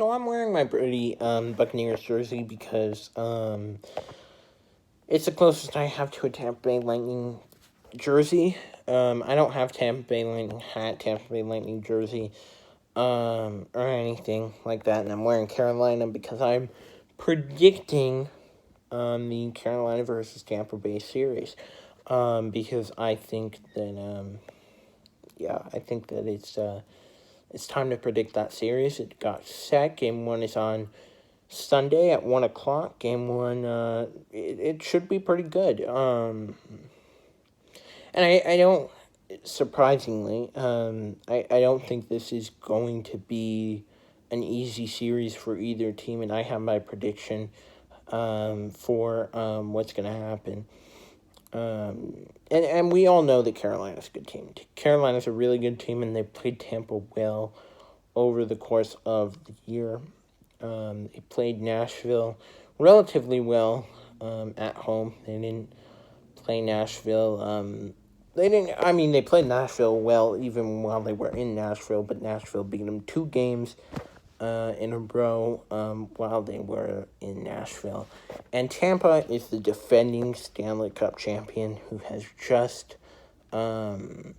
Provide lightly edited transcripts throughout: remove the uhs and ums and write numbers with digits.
So I'm wearing my Brady Buccaneers jersey because it's the closest I have to a Tampa Bay Lightning jersey. I don't have Tampa Bay Lightning hat, Tampa Bay Lightning jersey, or anything like that, and I'm wearing Carolina because I'm predicting the Carolina versus Tampa Bay series. Because I think that I think that it's time to predict that series. It got set. Game one is on Sunday at 1 o'clock. Game one, it should be pretty good. And I don't, surprisingly, I don't think this is going to be an easy series for either team, and I have my prediction for what's going to happen. And we all know that Carolina's a good team. Carolina's a really good team, and they played Tampa well over the course of the year. They played Nashville relatively well at home. They didn't play Nashville. They didn't. I mean, they played Nashville well even while they were in Nashville, but Nashville beat them 2 games in a row while they were in Nashville. And Tampa is the defending Stanley Cup champion who has just come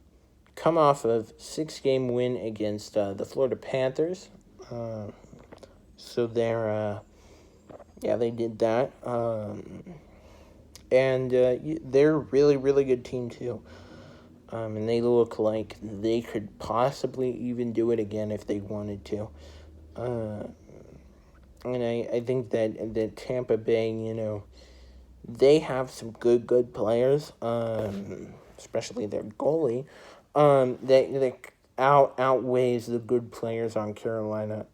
off of 6-game win against the Florida Panthers. So they did that. And they're a really, really good team too. And they look like they could possibly even do it again if they wanted to. And I think that Tampa Bay, they have some good players, especially their goalie, that outweighs the good players on Carolina.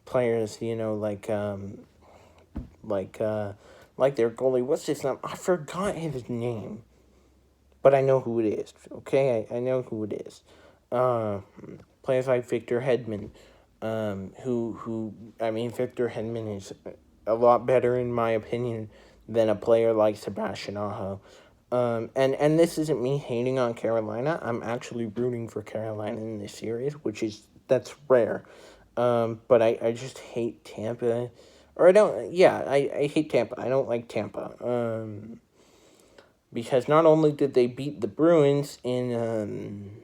Players, like their goalie. What's his name? I forgot his name, but I know who it is. Okay, I know who it is. Players like Victor Hedman, Victor Hedman is a lot better in my opinion than a player like Sebastian Aho. And this isn't me hating on Carolina. I'm actually rooting for Carolina in this series, that's rare. But I just hate Tampa. I hate Tampa. I don't like Tampa. Because not only did they beat the Bruins in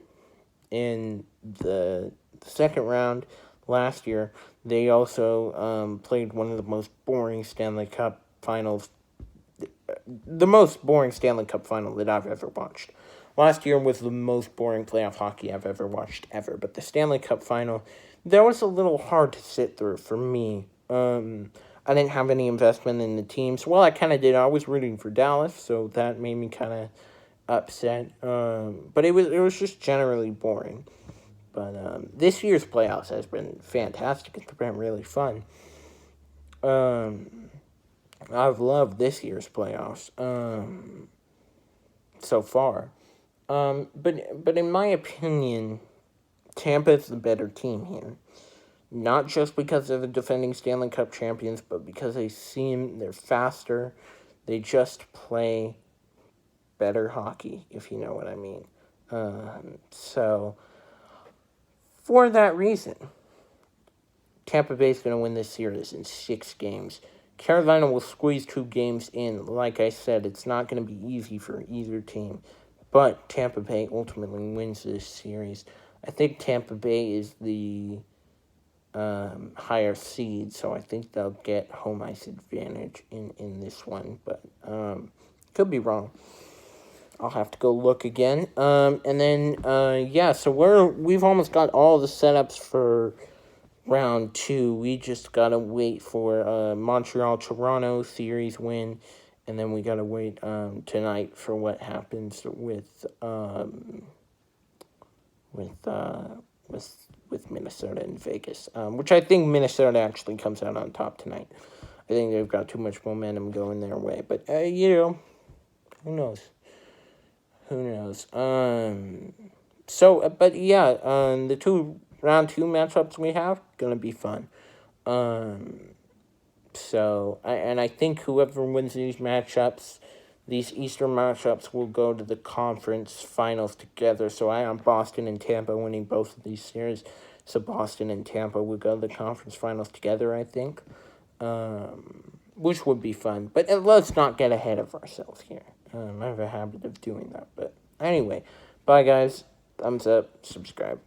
the second round last year, they also played one of the most boring Stanley Cup finals, the most boring Stanley Cup final that I've ever watched. Last year was the most boring playoff hockey I've ever watched ever, but the Stanley Cup final, that was a little hard to sit through for me. I didn't have any investment in the teams. Well, I kind of did. I was rooting for Dallas, so that made me kind of upset. But it was just generally boring. But this year's playoffs has been fantastic. It's been really fun. I've loved this year's playoffs so far. But in my opinion, Tampa's the better team here. Not just because they're the defending Stanley Cup champions, but because they're faster. They just play better hockey, if you know what I mean. So, for that reason, Tampa Bay's going to win this series in 6 games. Carolina will squeeze 2 games in. Like I said, it's not going to be easy for either team. But Tampa Bay ultimately wins this series. I think Tampa Bay is the higher seed, so I think they'll get home ice advantage in this one, but could be wrong. I'll have to go look again. And then so we've almost got all the setups for round 2. We just gotta wait for Montreal-Toronto series win, and then we gotta wait tonight for what happens with Minnesota and Vegas, which I think Minnesota actually comes out on top tonight. I think they've got too much momentum going their way, but who knows? Who knows? The 2 round 2 matchups we have gonna be fun. I think whoever wins these matchups, these Eastern matchups, will go to the conference finals together. So I am Boston and Tampa winning both of these series. So Boston and Tampa would go to the conference finals together, I think, which would be fun. But let's not get ahead of ourselves here. I have a habit of doing that. But anyway, bye guys. Thumbs up, subscribe.